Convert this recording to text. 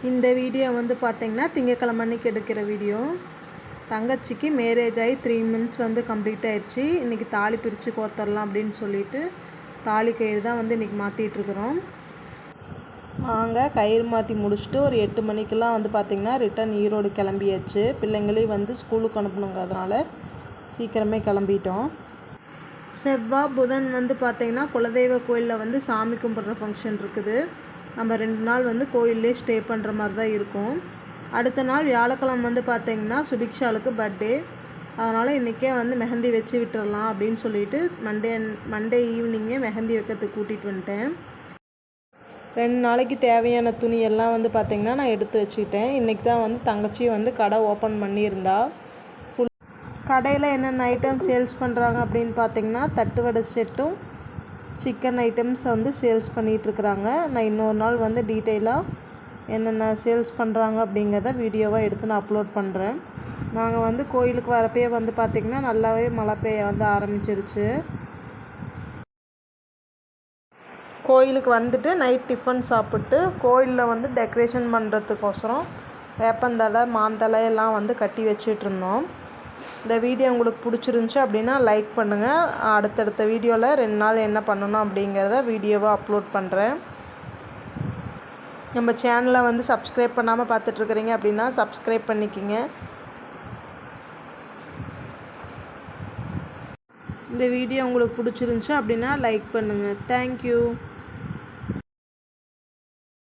இந்த வீடியோ வந்து பார்த்திங்கன்னா திங்கக்கிழமை அன்றைக்கி எடுக்கிற வீடியோ. தங்கச்சிக்கு மேரேஜ் ஆகி 3 months வந்து கம்ப்ளீட் ஆயிடுச்சு. இன்றைக்கி தாலி பிரித்து கோத்தரலாம் அப்படின்னு சொல்லிட்டு தாலி கயிறு தான் வந்து இன்றைக்கி மாற்றிட்டுருக்குறோம். நாங்கள் கயிறு மாற்றி முடிச்சுட்டு ஒரு 8 மணிக்கெலாம் வந்து பார்த்திங்கன்னா ரிட்டன் ஈரோடு கிளம்பியாச்சு. பிள்ளைங்களையும் வந்து ஸ்கூலுக்கு அனுப்பணுங்கிறதுனால சீக்கிரமே கிளம்பிட்டோம். செவ்வாய் புதன் வந்து பார்த்திங்கன்னா குலதெய்வ கோயிலில் வந்து சாமி கும்பிட்ற ஃபங்க்ஷன் இருக்குது. நம்ம 2 நாள் வந்து கோயிலே ஸ்டே பண்ணுற மாதிரி தான் இருக்கும். அடுத்த நாள் வியாழக்கிழமை வந்து பார்த்திங்கன்னா சுபிக்ஷாலுக்கு பர்த்டே. அதனால் இன்றைக்கே வந்து மெஹந்தி வச்சு விட்டுறலாம் அப்படின்னு சொல்லிட்டு மண்டே ஈவினிங்கே மெஹந்தி வைக்கிறதுக்கு கூட்டிகிட்டு வந்துட்டேன். 2 நாளைக்கு தேவையான துணியெல்லாம் வந்து பார்த்திங்கன்னா நான் எடுத்து வச்சுக்கிட்டேன். இன்றைக்கி தான் வந்து தங்கச்சியும் வந்து கடை ஓப்பன் பண்ணியிருந்தா. கடையில் என்னென்ன ஐட்டம் சேல்ஸ் பண்ணுறாங்க அப்படின்னு பார்த்திங்கன்னா தட்டு வடை செட்டும் சிக்கன் ஐட்டம்ஸ் வந்து சேல்ஸ் பண்ணிகிட்ருக்குறாங்க. நான் இன்னொரு நாள் வந்து டீட்டெயிலாக என்னென்ன சேல்ஸ் பண்ணுறாங்க அப்படிங்கிறத வீடியோவாக எடுத்து நான் அப்லோட் பண்ணுறேன். நாங்கள் வந்து கோயிலுக்கு வரப்பே வந்து பார்த்திங்கன்னா நல்லாவே மழை பெய்ய வந்து ஆரம்பிச்சிருச்சு. கோயிலுக்கு வந்துட்டு நைட் டிஃபன் சாப்பிட்டு கோயிலில் வந்து டெக்கரேஷன் பண்ணுறதுக்கோசரம் வேப்பந்தலை மாந்தலை எல்லாம் வந்து கட்டி வச்சிட்ருந்தோம். இந்த வீடியோ உங்களுக்கு பிடிச்சிருந்துச்சி அப்படின்னா லைக் பண்ணுங்கள். அடுத்தடுத்த வீடியோவில் 2 நாள் என்ன பண்ணணும் அப்படிங்கிறத வீடியோவாக அப்லோட் பண்ணுறேன். நம்ம சேனலை வந்து சப்ஸ்கிரைப் பண்ணாமல் பார்த்துட்ருக்குறீங்க அப்படின்னா சப்ஸ்கிரைப் பண்ணிக்கிங்க. இந்த வீடியோ உங்களுக்கு பிடிச்சிருந்துச்சி அப்படின்னா லைக் பண்ணுங்கள். தேங்க்யூ.